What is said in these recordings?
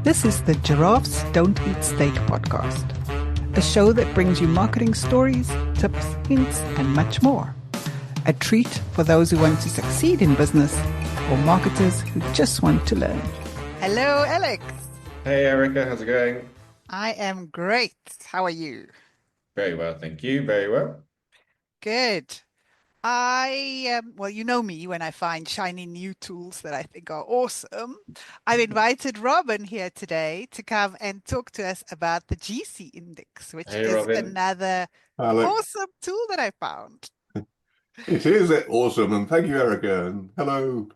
This is the Giraffes Don't Eat Steak podcast, a show that brings you marketing stories, tips, hints, and much more. A treat for those who want to succeed in business or marketers who just want to learn. Hello, Alex. Hey Erica, how's it going? I am great. How are you? Very well, thank you. Very well. Good. Well, you know me when I find shiny new tools that I think are awesome. I've invited Robin here today to come and talk to us about the GC index, which Hey is Robin. another Alex, awesome tool that I found. it is awesome, and thank you, Erica, and hello,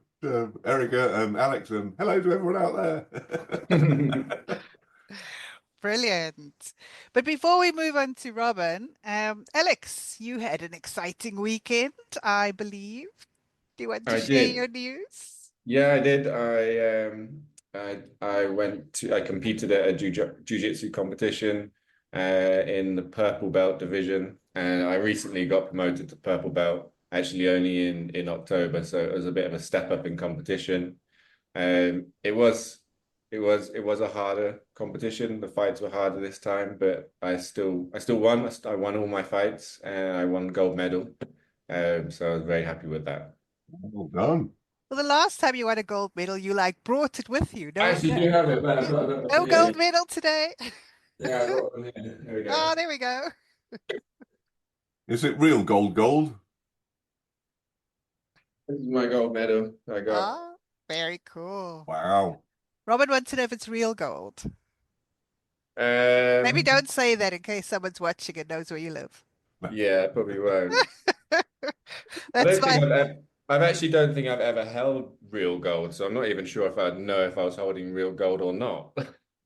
Erica and Alex, and hello to everyone out there. Brilliant. But before we move on to Robin, Alex, you had an exciting weekend, I believe. Do you want to I share did. your news? Yeah, I did. I competed at a jiu-jitsu competition in the purple belt division, and I recently got promoted to purple belt, actually only in October, so it was a bit of a step up in competition. It was a harder competition. The fights were harder this time, but I still won. I won all my fights and I won gold medal. So I was very happy with that. Well done. Well, the last time you won a gold medal, you like brought it with you. I No, actually no, do have it there. I've got it no here. gold medal today. Yeah, I've got one here. There we go. Oh, there we go. Is it real gold? Gold? This is my gold medal I got. Ah, very cool. Wow. Robin wants to know if it's real gold. Maybe Um, don't say that in case someone's watching and knows where you live. yeah, probably won't. I That's don't think fine. I've actually don't think I've ever held real gold, so I'm not even sure if I'd know if I was holding real gold or not,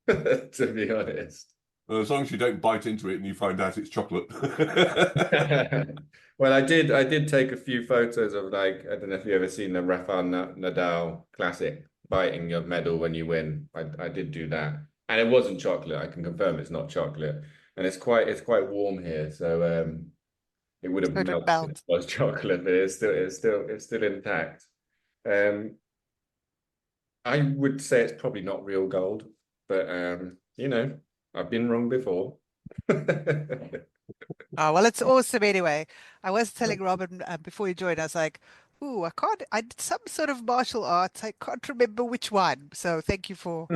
to be honest. Well, as long as you don't bite into it and you find out it's chocolate. Well, I did take a few photos of, like, I don't know if you've ever seen the Rafael Nadal classic, biting your medal when you win. I did do that. And it wasn't chocolate. I can confirm it's not chocolate. And it's quite warm here, so it would have So don't melted if it melt. was chocolate, but it's still intact. Um I would say it's probably not real gold, but I've been wrong before. Oh, well, it's awesome anyway. I was telling Robin before you joined, I was like, ooh, I did some sort of martial arts. I can't remember which one. So thank you for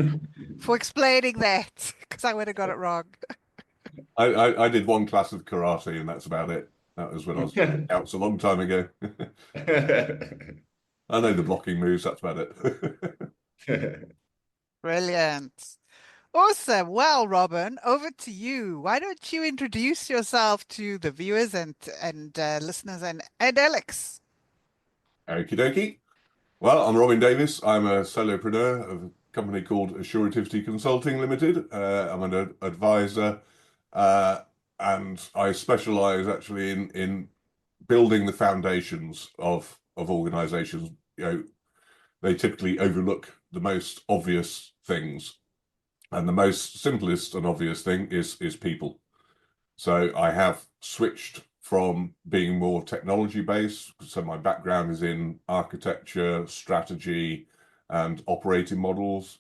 explaining that because I would have got it wrong. I did one class of karate, and that's about it. That was when I was scouts a long time ago. I know the blocking moves, that's about it. Brilliant. Awesome. Well, Robin, over to you. Why don't you introduce yourself to the viewers and listeners and Alex? Okie dokie. Well, I'm Robin Davis. I'm a solopreneur of a company called Assuritivity Consulting Limited. I'm an advisor, uh, and I specialize actually in building the foundations of organizations. They typically overlook the most obvious things, and the most simplest and obvious thing is people. So I have switched from being more technology based. So my background is in architecture, strategy, and operating models.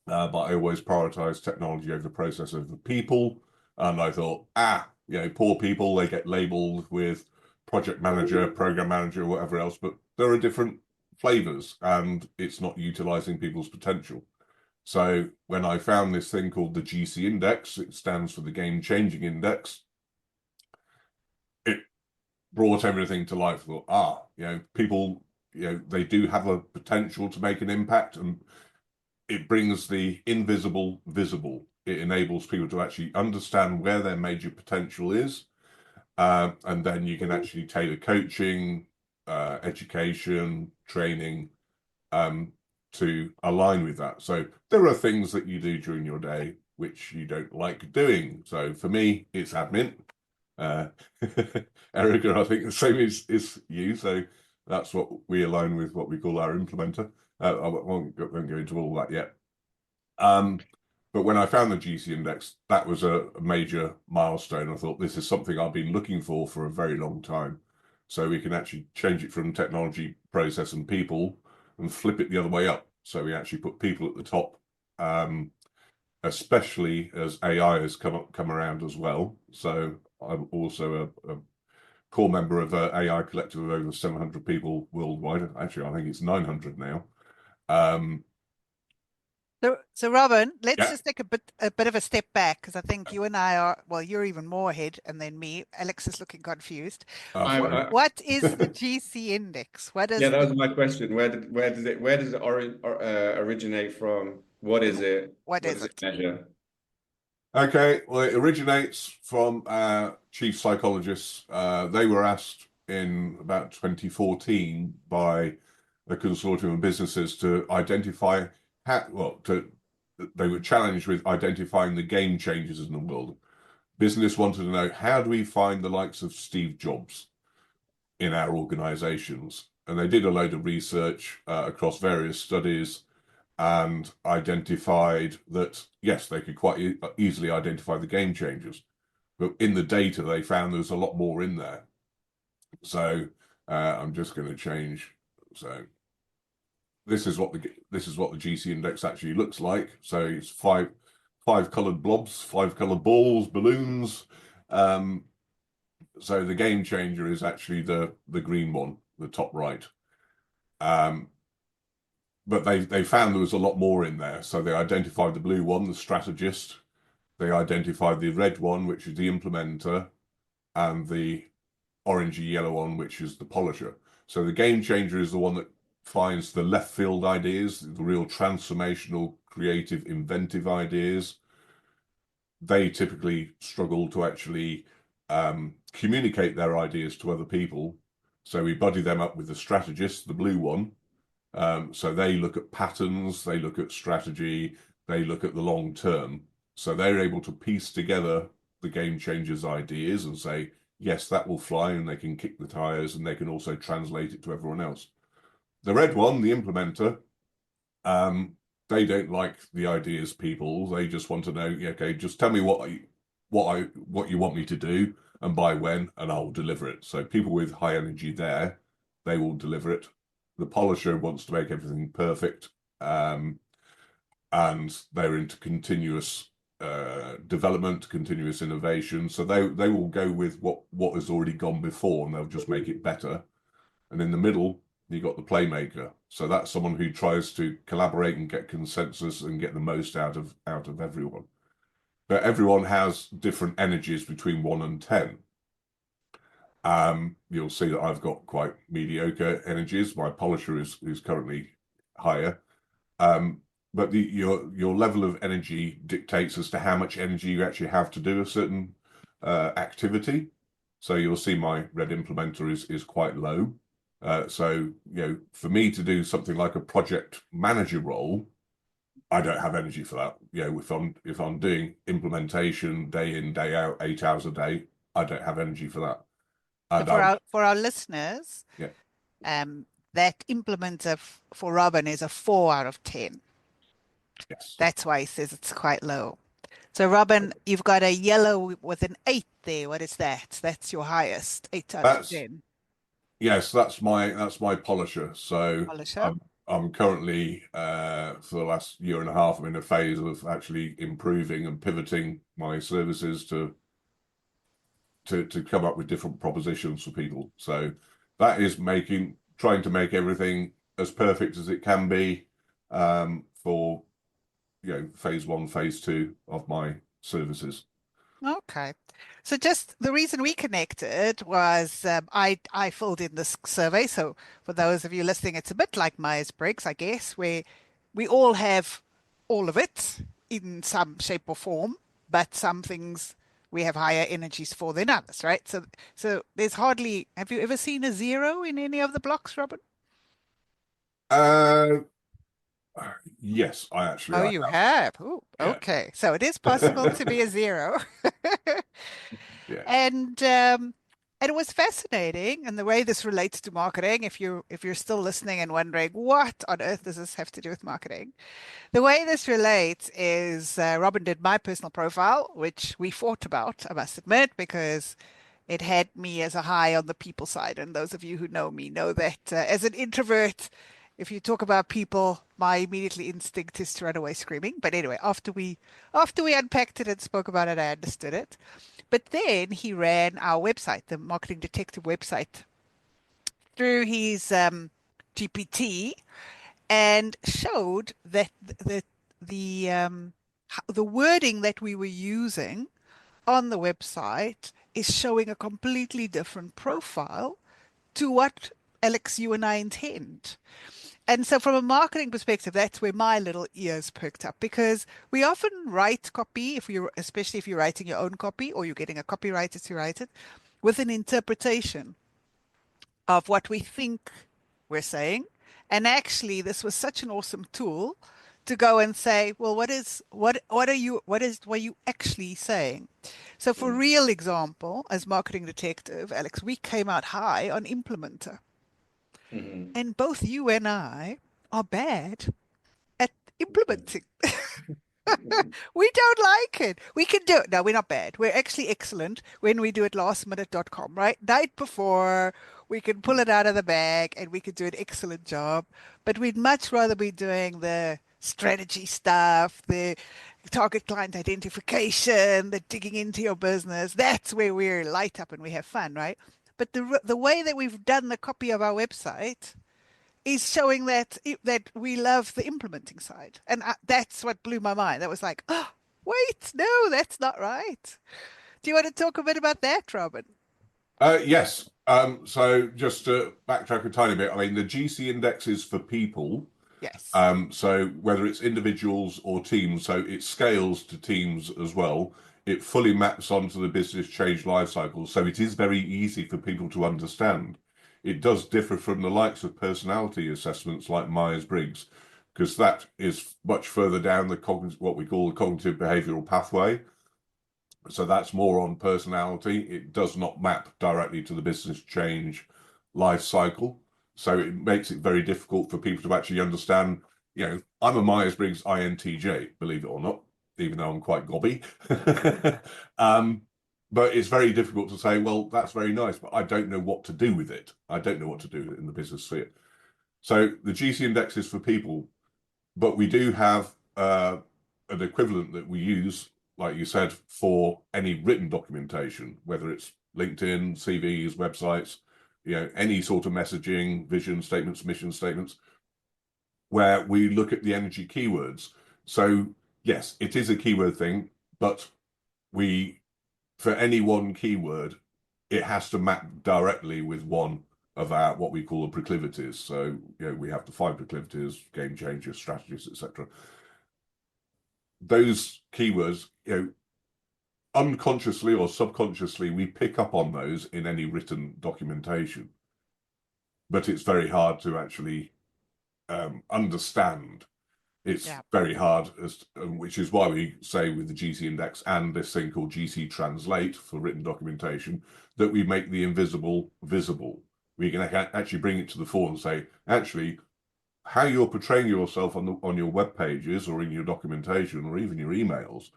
But I always prioritize technology over the process of the people. And I thought, poor people, they get labeled with project manager, program manager, whatever else, but there are different flavors and it's not utilizing people's potential. So when I found this thing called the GC index, it stands for the game changing index, it brought everything to life. I thought, people, they do have a potential to make an impact, and it brings the invisible visible. It enables people to actually understand where their major potential is. And then you can actually tailor coaching, education, training, to align with that. So there are things that you do during your day which you don't like doing. So for me, it's admin. Uh, Erica, I think the same is you. So that's what we align with, what we call our implementer. I won't go into all that yet. But when I found the GC index, that was a major milestone. I thought this is something I've been looking for a very long time. So we can actually change it from technology, process, and people and flip it the other way up. So we actually put people at the top especially as AI has come around as well. So I'm also a core member of an AI collective of over 700 people worldwide. Actually, I think it's 900 now. So Robin, let's Yeah. just take a bit of a step back because I think you and I are, well, you're even more ahead and then me. Alex is looking confused. Fine. What is the GC index? What is Yeah, that was my question. Where does it originate from? What is it? what What is does it it? measure? Okay, well, it originates from chief psychologists. They were asked in about 2014 by a consortium of businesses to identify they were challenged with identifying the game changers in the world. Business wanted to know, how do we find the likes of Steve Jobs in our organizations? And they did a load of research across various studies and identified that, yes, they could quite easily identify the game changers. But in the data, they found there's a lot more in there. So I'm just going to change. So this is what the GC index actually looks like. So it's five colored blobs, 5 colored balls, balloons. So the game changer is actually the green one, the top right. But they found there was a lot more in there. So they identified the blue one, the strategist. They identified the red one, which is the implementer, and the orangey yellow one, which is the polisher. So the game changer is the one that finds the left field ideas, the real transformational, creative, inventive ideas. They typically struggle to actually communicate their ideas to other people. So we buddy them up with the strategist, the blue one. So they look at patterns, they look at strategy, they look at the long term. So they're able to piece together the game changers' ideas and say, yes, that will fly, and they can kick the tires, and they can also translate it to everyone else. The red one, the implementer, they don't like the ideas people. They just want to know, okay, just tell me what you want me to do and by when, and I'll deliver it. So people with high energy there, they will deliver it. The polisher wants to make everything perfect, and they're into continuous development, continuous innovation. So they will go with what has already gone before, and they'll just make it better. And in the middle, you got the playmaker. So that's someone who tries to collaborate and get consensus and get the most out of everyone. But everyone has different energies between 1 and 10. You'll see that I've got quite mediocre energies. My polisher is currently higher. But your level of energy dictates as to how much energy you actually have to do a certain activity. So you'll see my red implementer is quite low. So for me to do something like a project manager role, I don't have energy for that. If I'm doing implementation day in, day out, 8 hours a day, I don't have energy for that. So for our listeners, Yeah. That implementer for Robin is a 4 out of 10. Yes. That's why he says it's quite low. So Robin, you've got a yellow with an 8 there. What is that? That's your highest, 8 out of 10. Yes, that's my polisher. So Polisher. I'm currently for the last year and a half, I'm in a phase of actually improving and pivoting my services to come up with different propositions for people. So that is trying to make everything as perfect as it can be for phase 1, phase 2 of my services. Okay. So just the reason we connected was I filled in this survey. So for those of you listening, it's a bit like Myers-Briggs, I guess, where we all have all of it in some shape or form, but some things we have higher energies for than others, right? So there's hardly, have you ever seen a 0 in any of the blocks, Robin? Uh, yes, I Oh, have. you have. Ooh, Yeah. okay. So it is possible to be a 0. Yeah. And it was fascinating, and the way this relates to marketing, if you're still listening and wondering what on earth does this have to do with marketing, the way this relates is Robin did my personal profile, which we fought about, I must admit, because it had me as a high on the people side. And those of you who know me know that as an introvert, if you talk about people, my immediately instinct is to run away screaming. But anyway, after we unpacked it and spoke about it, I understood it. But then he ran our website, the Marketing Detective website, through his GPT and showed that the wording that we were using on the website is showing a completely different profile to what Alex, you and I intend. And so from a marketing perspective, that's where my little ears perked up because we often write copy, especially if you're writing your own copy or you're getting a copywriter to write it, with an interpretation of what we think we're saying. And actually, this was such an awesome tool to go and say, well, what are you actually saying? So for real example, as marketing detective, Alex, we came out high on implementer. Mhm. And both you and I are bad at implementing. We don't like it. We can do it. No, we're not bad. We're actually excellent when we do it lastminute.com, right? Night before, we can pull it out of the bag and we can do an excellent job. But we'd much rather be doing the strategy stuff, the target client identification, the digging into your business. That's where we're light up and we have fun, right? But the way that we've done the copy of our website is showing that we love the implementing side, and that's what blew my mind. That was like, oh, wait, no, that's not right. Do you want to talk a bit about that, Robin? Yes. So just to backtrack a tiny bit, I mean, the GC index is for people. Yes. So whether it's individuals or teams, so it scales to teams as well. It fully maps onto the business change life cycle. So it is very easy for people to understand. It does differ from the likes of personality assessments like Myers-Briggs, because that is much further down the what we call the cognitive behavioral pathway. So that's more on personality. It does not map directly to the business change life cycle. So it makes it very difficult for people to actually understand. I'm a Myers-Briggs INTJ, believe it or not, even though I'm quite gobby. But it's very difficult to say, well, that's very nice, but I don't know what to do with it. I don't know what to do with it in the business sphere. So the GC index is for people, but we do have an equivalent that we use, like you said, for any written documentation, whether it's LinkedIn, CVs, websites, any sort of messaging, vision statements, mission statements, where we look at the energy keywords. So yes, it is a keyword thing, but for any one keyword, it has to map directly with one of our what we call the proclivities. So we have the 5 proclivities, game changers, strategies, etc. Those keywords, unconsciously or subconsciously, we pick up on those in any written documentation, but it's very hard to actually understand. It's Yeah. very hard, which is why we say with the GC index and this thing called GC translate for written documentation, that we make the invisible visible. We can actually bring it to the fore and say, actually, how you're portraying yourself on your web pages or in your documentation or even your emails,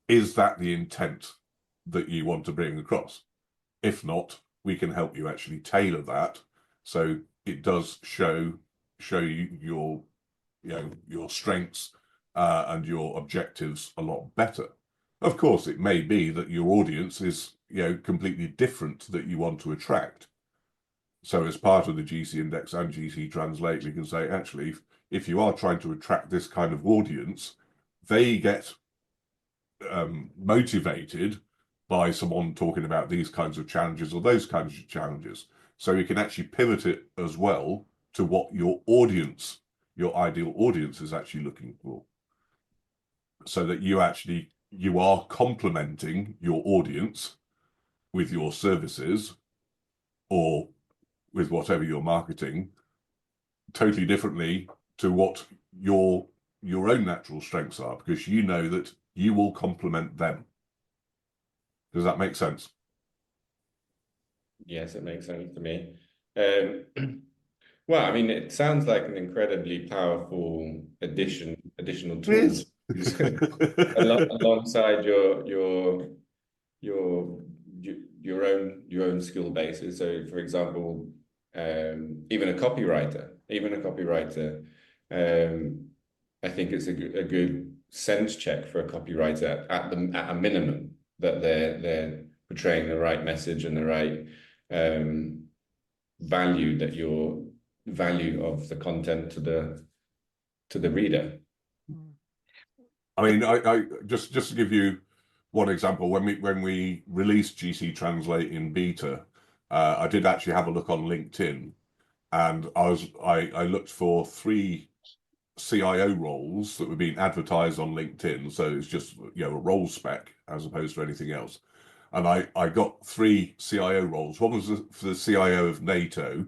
is that the intent that you want to bring across? If not, we can help you actually tailor that so it does show you your strengths and your objectives a lot better. Of course, it may be that your audience is completely different that you want to attract. So as part of the GC index and GC translate, we can say, actually, if you are trying to attract this kind of audience, they get motivated by someone talking about these kinds of challenges or those kinds of challenges. So you can actually pivot it as well to what your ideal audience is actually looking for. So that you are complementing your audience with your services or with whatever you're marketing totally differently to what your own natural strengths are, because you know that you will complement them. Does that make sense? Yes, it makes sense to me. Well, I mean, it sounds like an incredibly powerful additional tool to use alongside your your own skill bases. So, for example, even a copywriter even a copywriter, I think it's a good sense check for a copywriter at a minimum that they're portraying the right message and the right value of the content to the reader. I mean, I just to give you one example, when we released GC Translate in beta, I did actually have a look on LinkedIn, and I looked for 3 CIO roles that were being advertised on LinkedIn. So it's just, a role spec as opposed to anything else. And I got 3 CIO roles. One was for the CIO of NATO,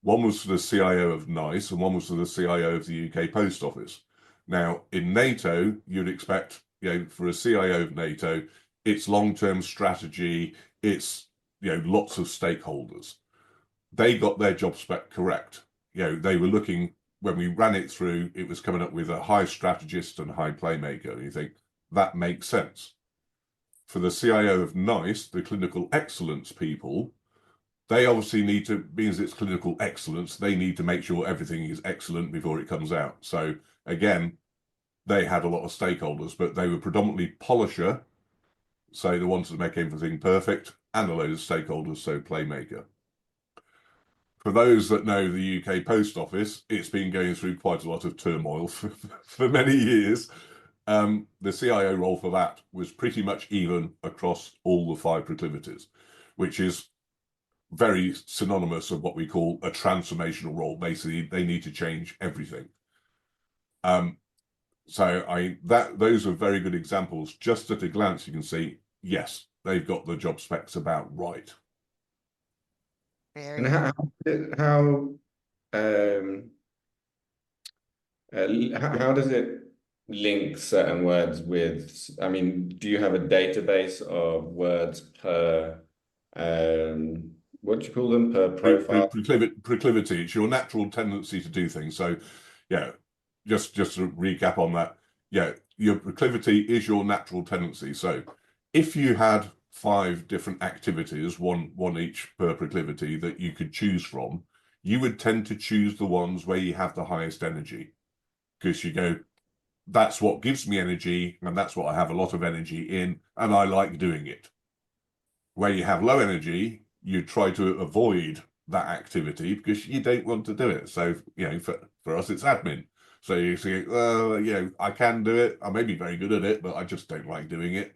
one was for the CIO of NICE, and one was for the CIO of the UK Post Office. Now, in NATO, you'd expect, for a CIO of NATO, it's long-term strategy, it's, lots of stakeholders. They got their job spec correct. They were looking, when we ran it through, it was coming up with a high strategist and high playmaker. And you think, that makes sense. For the CIO of NICE, the clinical excellence people, they obviously need to, because it's clinical excellence, they need to make sure everything is excellent before it comes out. So again, they had a lot of stakeholders, but they were predominantly polisher, so they wanted to make everything perfect, and a load of stakeholders, so playmaker. For those that know the UK Post Office, it's been going through quite a lot of turmoil for many years. The CIO role for that was pretty much even across all the 5 proclivities, which is very synonymous of what we call a transformational role. Basically, they need to change everything. So those are very good examples. Just at a glance, you can see, yes, they've got the job specs about right. And how does it link certain words with? I mean, do you have a database of words per what do you call them, per profile? Proclivity. It's your natural tendency to do things. So, just to recap on that, your proclivity is your natural tendency. So, if you had 5 different activities, one each per proclivity, that you could choose from, you would tend to choose the ones where you have the highest energy, because you go, that's what gives me energy, and that's what I have a lot of energy in, and I like doing it. Where you have low energy, you try to avoid that activity because you don't want to do it. So, for us, it's admin. So you say, I can do it. I may be very good at it, but I just don't like doing it.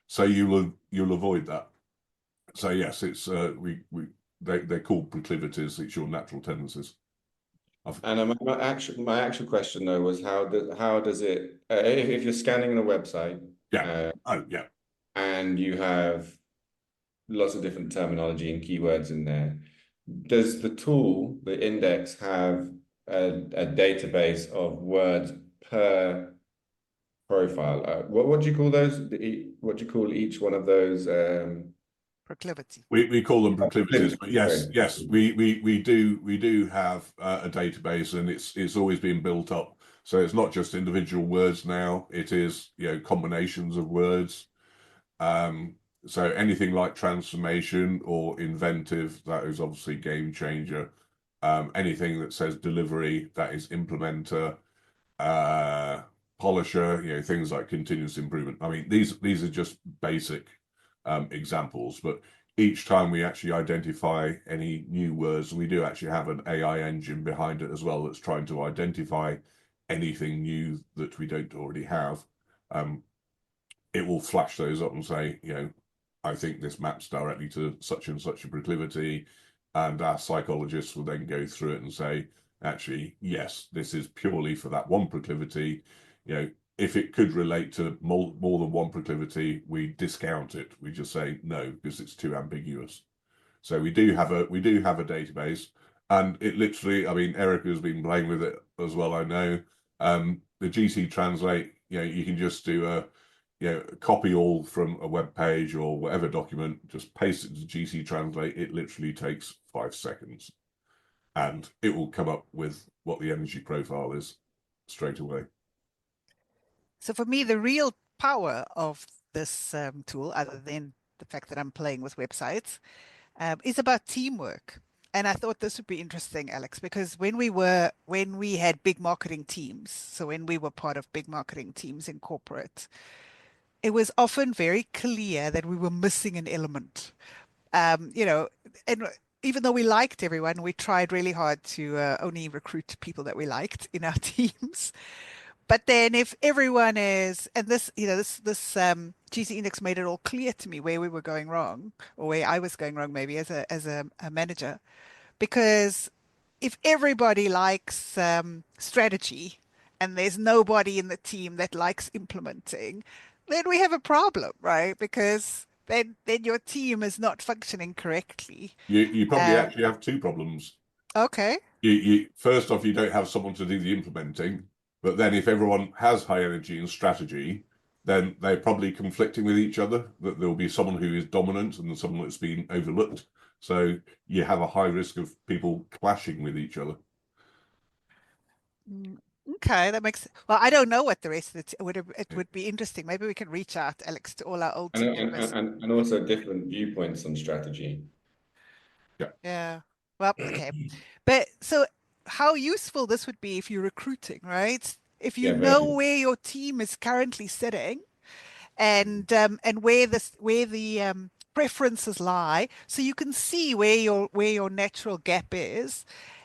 So you'll avoid that. So yes, it's they're called proclivities. It's your natural tendencies. And my actual question though was how does it if you're scanning a website, and you have lots of different terminology and keywords in there, does the tool, the index, have a database of words per profile? What do you call those? What do you call each one of those? Proclivity. We call them proclivities, but yes, we do have a database, and it's always been built up. So it's not just individual words now; it is combinations of words. So anything like transformation or inventive, that is obviously game changer. Anything that says delivery, that is implementer. Polisher, things like continuous improvement. I mean, these are just basic examples, but each time we actually identify any new words, we do actually have an AI engine behind it as well that's trying to identify anything new that we don't already have. It will flash those up and say, I think this maps directly to such and such a proclivity, and our psychologists will then go through it and say, actually, yes, this is purely for that one proclivity. If it could relate to more than one proclivity, we discount it. We just say no because it's too ambiguous. So we do have a database, and it literally, I mean, Erica has been playing with it as well. I know the GC Translate. You can just do copy all from a web page or whatever document, just paste it to GC Translate. It literally takes 5 seconds, and it will come up with what the energy profile is straight away. So for me, the real power of this tool, other than the fact that I'm playing with websites, is about teamwork. And I thought this would be interesting, Alex, because when we had big marketing teams, so when we were part of big marketing teams in corporate, it was often very clear that we were missing an element. You know, and even though we liked everyone, we tried really hard to only recruit people that we liked in our teams. But then if everyone is, and this, this GC index made it all clear to me where we were going wrong, or where I was going wrong, maybe as a manager, because if everybody likes strategy and there's nobody in the team that likes implementing, then we have a problem, right? Because then your team is not functioning correctly. You probably Um, actually have two problems. okay. You first off, you don't have someone to do the implementing, but then if everyone has high energy and strategy, then they're probably conflicting with each other. That there will be someone who is dominant and someone that's been overlooked. So you have a high risk of people clashing with each other. Mm, okay, that makes well. I don't know what the rest of it would be interesting. Maybe we can reach out, Alex, to all our old And, team and, members. and also different viewpoints on strategy. Yeah. Yeah. Well, okay. But so how useful this would be if you're recruiting, right? If you Yeah, know very. where your team is currently sitting and where the preferences lie, so you can see where your natural gap is,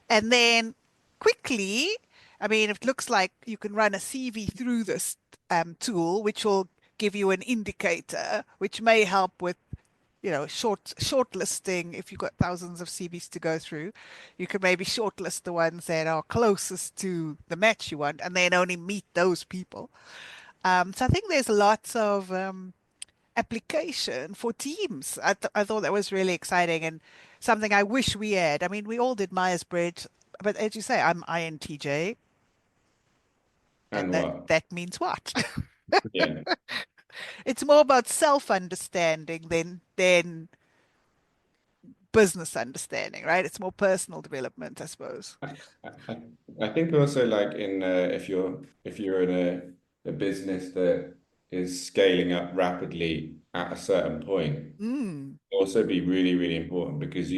and then quickly, I mean, it looks like you can run a CV through this tool, which will give you an indicator, which may help with shortlisting. If you've got thousands of CVs to go through, you can maybe shortlist the ones that are closest to the match you want, and then only meet those people. So I think there's lots of application for teams. I thought that was really exciting and something I wish we had. I mean, we all did Myers-Briggs, but as you say, I'm INTJ, and And that what? that means what? Yeah. It's more about self-understanding than business understanding, right? It's more personal development, I suppose. I, I think also like in if you're in a business that is scaling up rapidly at a certain point, Mm, also be really, really important because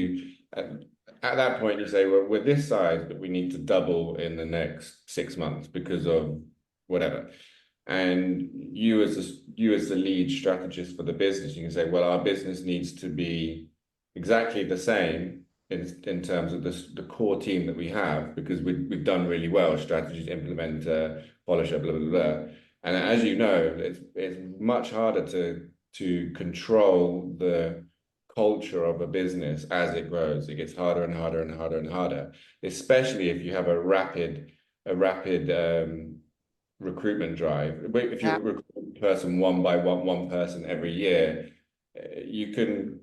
at that point you say, well, we're this size, but we need to double in the next 6 months because of whatever. And you as the lead strategist for the business, you can say, well, our business needs to be exactly the same in terms of the core team that we have because we've done really well, strategies, implementer, polisher, blah, blah, blah. And as you know, it's much harder to control the culture of a business as it grows. It gets harder and harder and harder and harder, especially if you have a rapid recruitment drive. If you yeah. recruit a person one by one person every year, you can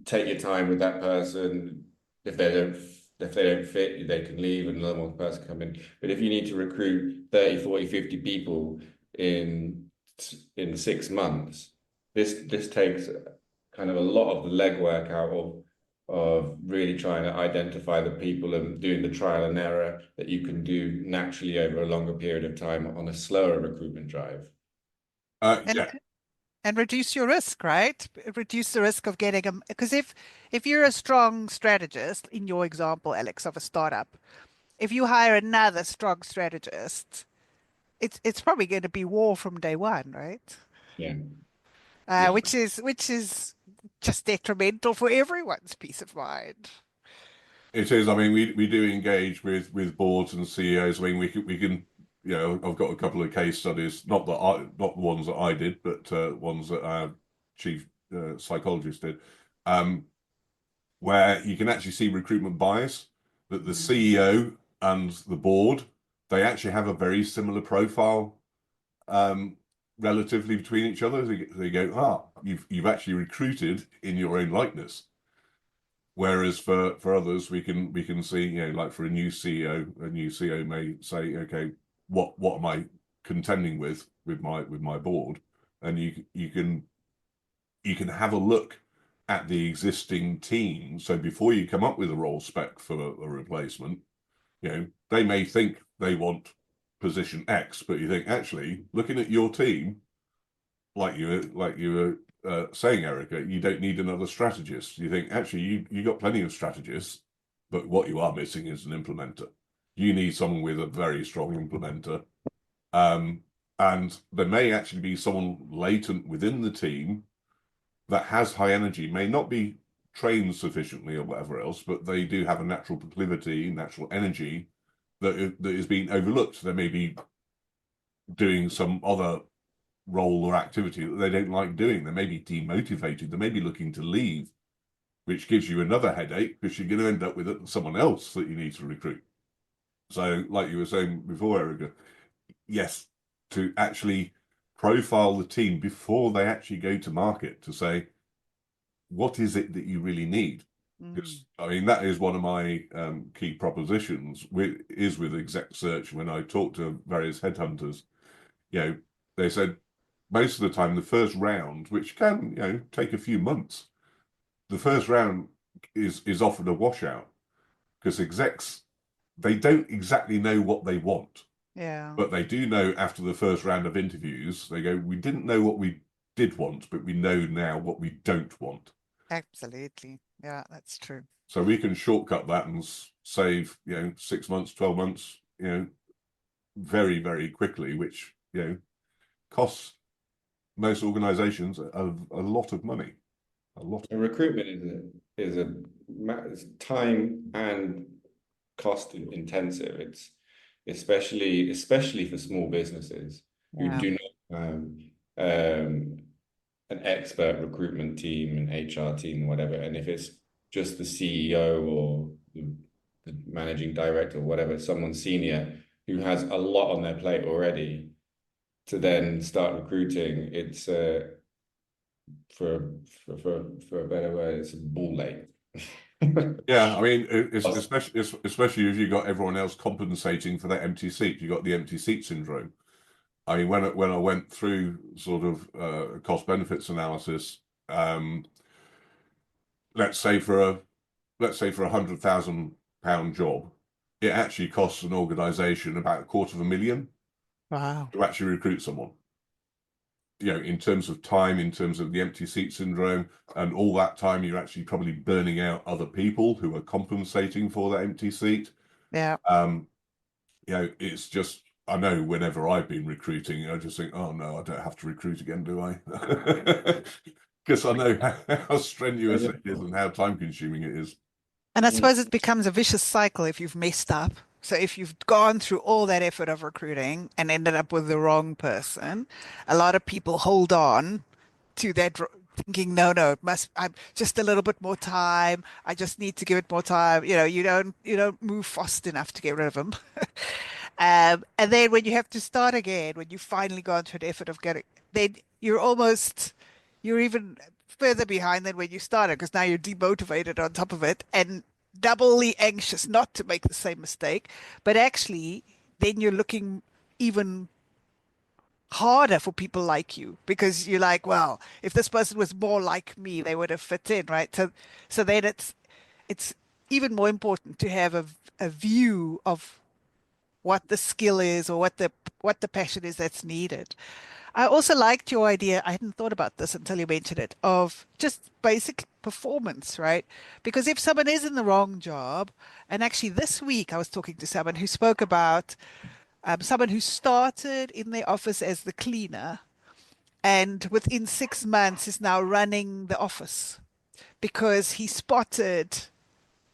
take your time with that person. If they don't fit, they can leave and another one person come in. But if you need to recruit 30, 40, 50 people in 6 months, this takes kind of a lot of the legwork out of really trying to identify the people and doing the trial and error that you can do naturally over a longer period of time on a slower recruitment drive. And Yeah, and reduce your risk, right? Reduce the risk of getting them. Because if you're a strong strategist, in your example, Alex, of a startup, if you hire another strong strategist, it's probably going to be war from day one, right? Yeah, yeah, Which is just detrimental for everyone's peace of mind. it is. I mean, we do engage with boards and CEOs. I mean, we can. I've got a couple of case studies, not the ones that I did, but ones that our chief psychologist did, um, where you can actually see recruitment bias. That the Mm, CEO and the board, they actually have a very similar profile, um, relatively between each other. They go, you've actually recruited in your own likeness. Whereas for others, we can see, like for a new CEO, a new CEO may say, okay, what am I contending with my board, and you can have a look at the existing team. So before you come up with a role spec for a replacement, they may think they want position X, but you think actually looking at your team, like you were saying, Erica, you don't need another strategist. You think actually you got plenty of strategists. but what you are missing is an implementer. You need someone with a very strong implementer. And there may actually be someone latent within the team that has high energy, may not be trained sufficiently or whatever else, but they do have a natural proclivity, natural energy that is being overlooked. They may be doing some other role or activity that they don't like doing. They may be demotivated. They may be looking to leave, which gives you another headache because you're going to end up with someone else that you need to recruit. So, like you were saying before, Erica, yes, to actually profile the team before they actually go to market to say, what is it that you really need? Because I mean, that is one of my key propositions with exec search. When I talk to various headhunters, they said most of the time the first round, which can take a few months, the first round is often a washout because execs, they don't exactly know what they want. Yeah. But they do know after the first round of interviews, they go, we didn't know what we did want, but we know now what we don't want. Absolutely. Yeah, that's true. So we can shortcut that and save, 6 months, 12 months, very, very quickly, which, costs most organizations a lot of money. Recruitment is it's time and cost intensive. It's especially for small businesses who do not have an expert recruitment team, an HR team, whatever. And if it's just the CEO or the managing director or whatever, someone senior who has a lot on their plate already, to then start recruiting, it's for a better word, it's a ball ache. Yeah, I mean, especially if you got everyone else compensating for that empty seat, you got the empty seat syndrome. I mean, when I went through sort of cost benefits analysis, let's say for a £100,000 job, it actually costs an organisation about £250,000 Wow. to actually recruit someone. In terms of time, in terms of the empty seat syndrome, and all that time you're actually probably burning out other people who are compensating for that empty seat. Yeah. It's just, I know whenever I've been recruiting, I just think, oh no, I don't have to recruit again, do I? Because I know how strenuous it is and how time consuming it is. And I suppose it becomes a vicious cycle if you've messed up. So if you've gone through all that effort of recruiting and ended up with the wrong person, a lot of people hold on to that thinking, no, I'm just a little bit more time. I just need to give it more time. You don't move fast enough to get rid of them. And then when you have to start again, when you finally gone through the effort of getting, then you're even further behind than when you started because now you're demotivated on top of it and doubly anxious not to make the same mistake. But actually, then you're looking even harder for people like you because you're like, well, if this person was more like me, they would have fit in, right? So then it's even more important to have a view of what the skill is or what the passion is that's needed. I also liked your idea. I hadn't thought about this until you mentioned it, of just basic performance, right? Because if someone is in the wrong job, and actually this week I was talking to someone who spoke about someone who started in their office as the cleaner and within 6 months is now running the office because he spotted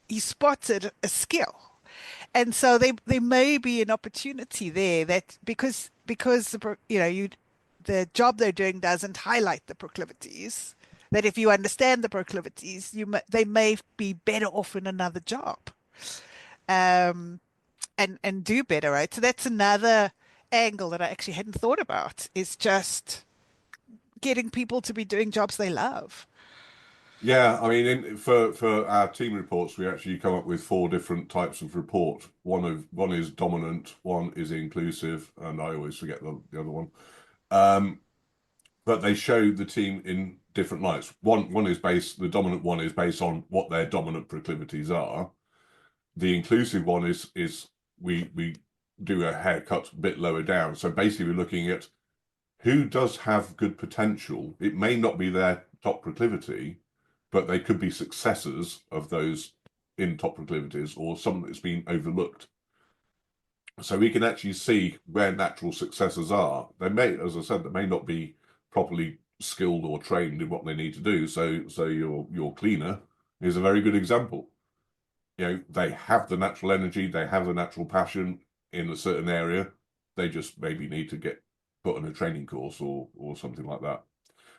a skill. And so there may be an opportunity there that because the job they're doing doesn't highlight the proclivities, that if you understand the proclivities, they may be better off in another job, um, and do better, right? So that's another angle that I actually hadn't thought about, is just getting people to be doing jobs they love. Yeah, I mean, for our team reports, we actually come up with 4 different types of report. One is dominant, one is inclusive, and I always forget the other one. But they show the team in different lights. The dominant one is based on what their dominant proclivities are. The inclusive one is we do a haircut a bit lower down. So basically, we're looking at who does have good potential. It may not be their top proclivity, but they could be successors of those in top proclivities or something that's been overlooked. So we can actually see where natural successors are. They may, as I said, they may not be properly skilled or trained in what they need to do. So your cleaner is a very good example. You know, they have the natural energy, they have the natural passion in a certain area. They just maybe need to get put on a training course or something like that.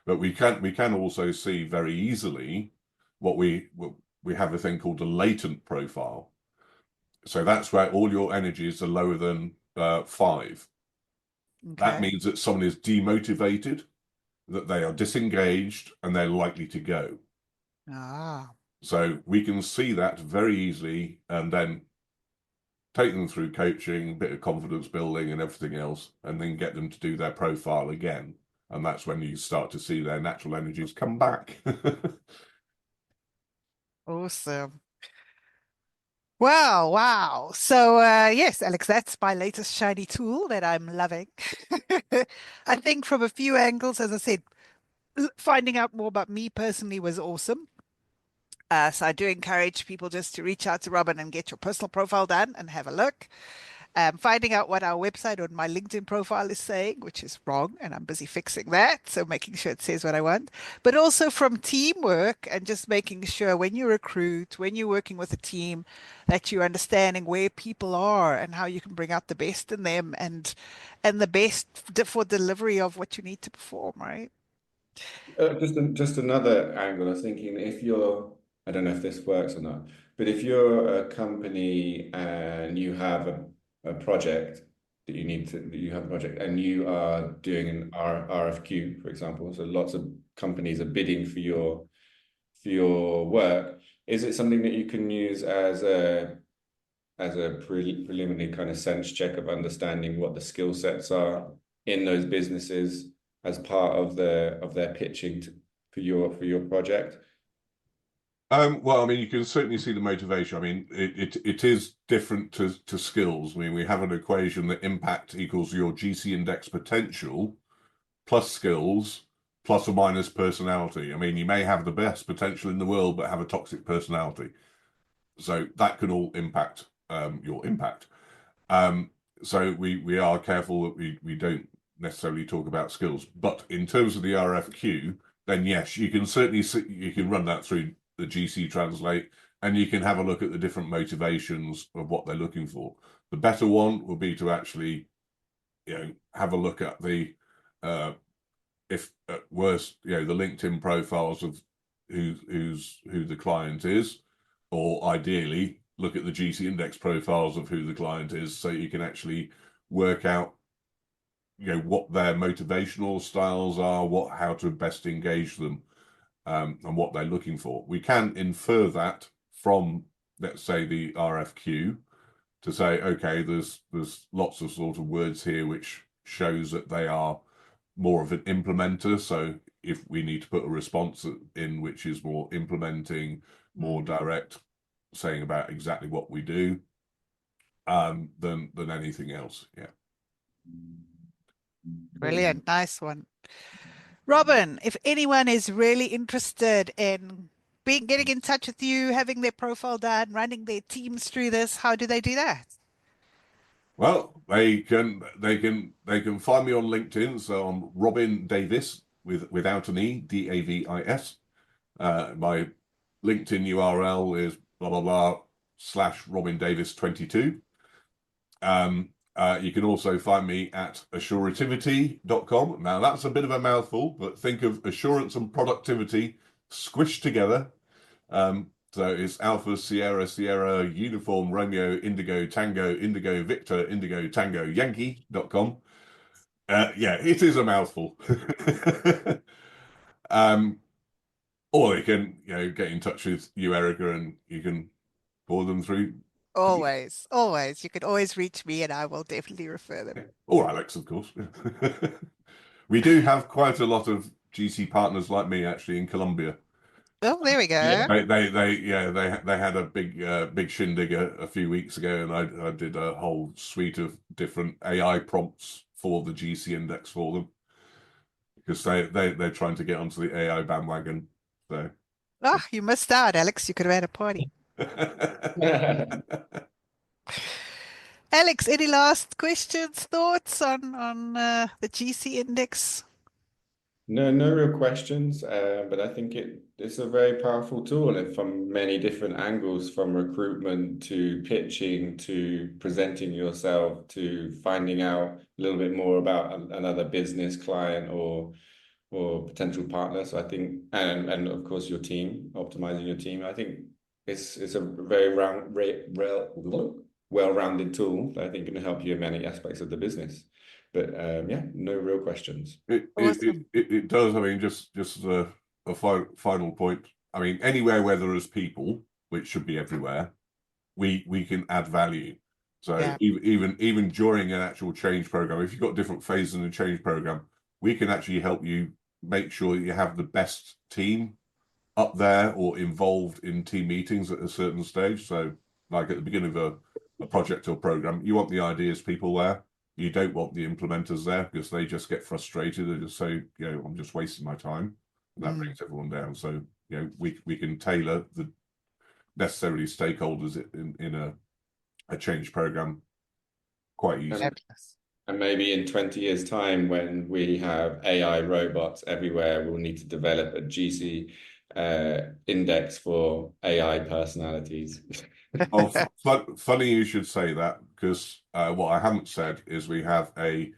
But we can also see very easily what we have a thing called a latent profile. So that's where all your energies are lower than 5. That Okay. means that someone is demotivated, that they are disengaged, and they're likely to go. Ah. So we can see that very easily and then take them through coaching, a bit of confidence building and everything else, and then get them to do their profile again. And that's when you start to see their natural energies come back. Awesome. Wow, wow. So, yes, Alex, that's my latest shiny tool that I'm loving. I think from a few angles, as I said, finding out more about me personally was awesome. So I do encourage people just to reach out to Robin and get your personal profile done and have a look. Finding out what our website or my LinkedIn profile is saying, which is wrong, and I'm busy fixing that. So making sure it says what I want, but also from teamwork and just making sure when you recruit, when you're working with a team, that you're understanding where people are and how you can bring out the best in them and the best for delivery of what you need to perform, right? Just another angle. I was thinking if you're, I don't know if this works or not, but if you're a company and you have a project that you have a project and you are doing an RFQ, for example, so lots of companies are bidding for your work, is it something that you can use as a preliminary kind of sense check of understanding what the skill sets are in those businesses as part of their pitching for your project? Well, I mean, you can certainly see the motivation. I mean, it is different to skills. I mean, we have an equation that impact equals your GC index potential plus skills plus or minus personality. I mean, you may have the best potential in the world, but have a toxic personality. So that can all impact your impact. Um, so we are careful that we don't necessarily talk about skills. But in terms of the RFQ, then yes, you can certainly you can run that through the GC Translate, and you can have a look at the different motivations of what they're looking for. The better one would be to actually, have a look at the if at worst, the LinkedIn profiles of who the client is, or ideally look at the GC index profiles of who the client is, so you can actually work out, what their motivational styles are, how to best engage them, and what they're looking for. We can infer that from, let's say, the RFQ to say, okay, there's lots of sort of words here which shows that they are more of an implementer. So if we need to put a response in which is more implementing, more direct, saying about exactly what we do, than anything else. Yeah. Brilliant. Nice one. Robin, if anyone is really interested in getting in touch with you, having their profile done, running their teams through this, how do they do that? Well, they can find me on LinkedIn. So I'm Robin Davis without an E, Davis. My LinkedIn URL is blah blah blah / Robin Davis 22. You can also find me at assuritivity.com. Now that's a bit of a mouthful, but think of assurance and productivity squished together. So it's Alpha, Sierra, Sierra, Uniform, Romeo, Indigo, Tango, Indigo, Victor, Indigo, Tango, Yankee.com. Yeah, it is a mouthful. Or you can, get in touch with you, Erica, and you can pour them through to me. Always, always. You can always reach me and I will definitely refer them. Or Alex, of course. We do have quite a lot of GC partners like me actually in Colombia. Oh, there we Yeah, go. they had a big shindig a few weeks ago, and I did a whole suite of different AI prompts for the GC index for them because they're trying to get onto the AI bandwagon. So Oh, you missed out, Alex. You could have had a party. Alex, any last questions, thoughts on the GC index? No real questions, but I think it's a very powerful tool, and from many different angles, from recruitment to pitching to presenting yourself to finding out a little bit more about another business client or potential partner. So I think, and of course your team, optimizing your team. I think it's a very well-rounded tool that I think can help you in many aspects of the business. But yeah, no real questions. It does. I mean, just as a final point. I mean, anywhere where there is people, which should be everywhere, we can add value. So Yeah. even during an actual change program, if you've got different phases in the change program, we can actually help you make sure that you have the best team up there or involved in team meetings at a certain stage. So, like at the beginning of a project or program, you want the ideas people there. You don't want the implementers there because they just get frustrated and just say, I'm just wasting my time. And that brings everyone down. So, we can tailor the necessarily stakeholders in a change program quite easily. And maybe in 20 years' time, when we have AI robots everywhere, we'll need to develop a GC index for AI personalities. Well, funny you should say that, because what I haven't said is we have a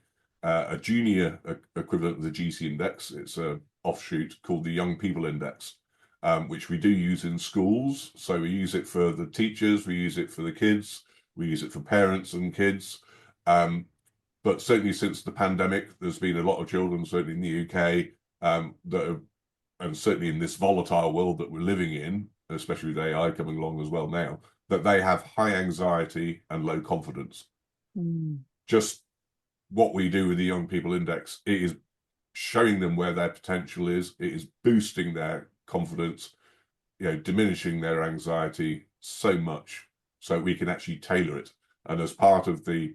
junior equivalent of the GC index. It's an offshoot called the Young People Index, which we do use in schools. So we use it for the teachers, we use it for the kids, we use it for parents and kids. But certainly since the pandemic, there's been a lot of children, certainly in the UK, that have, and certainly in this volatile world that we're living in, especially with AI coming along as well now, that they have high anxiety and low confidence. Just what we do with the Young People Index, it is showing them where their potential is. It is boosting their confidence, diminishing their anxiety so much, so we can actually tailor it. And as part of the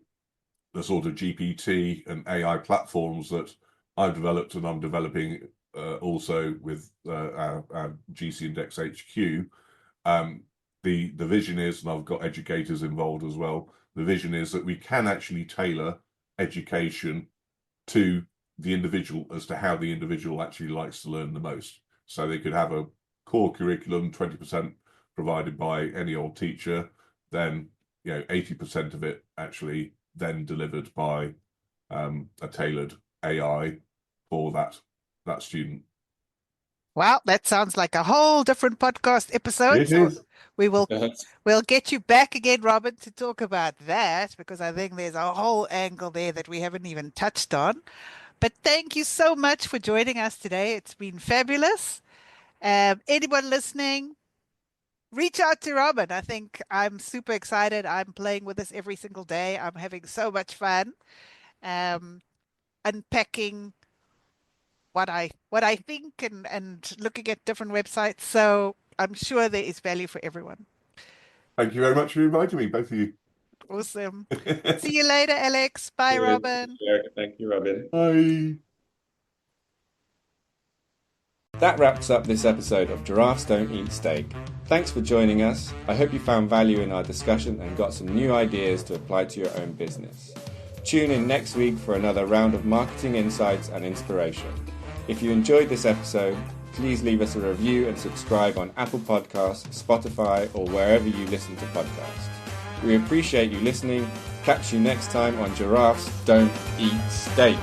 sort of GPT and AI platforms that I've developed and I'm developing also with our GC Index HQ, the vision is, and I've got educators involved as well, the vision is that we can actually tailor education to the individual as to how the individual actually likes to learn the most. So they could have a core curriculum, 20% provided by any old teacher, then 80% of it actually then delivered by a tailored AI for that student. Wow, that sounds like a whole different podcast episode. It is. We'll get you back again, Robin, to talk about that, because I think there's a whole angle there that we haven't even touched on. But thank you so much for joining us today. It's been fabulous. Anyone listening, reach out to Robin. I think I'm super excited. I'm playing with this every single day. I'm having so much fun unpacking what I think and looking at different websites. So I'm sure there is value for everyone. Thank you very much for inviting me, both of you. Awesome. See you later, Alex. Bye, Robin. Thank you, Robin. Bye. That wraps up this episode of Giraffes Don't Eat Steak. Thanks for joining us. I hope you found value in our discussion and got some new ideas to apply to your own business. Tune in next week for another round of marketing insights and inspiration. If you enjoyed this episode, please leave us a review and subscribe on Apple Podcasts, Spotify, or wherever you listen to podcasts. We appreciate you listening. Catch you next time on Giraffes Don't Eat Steak.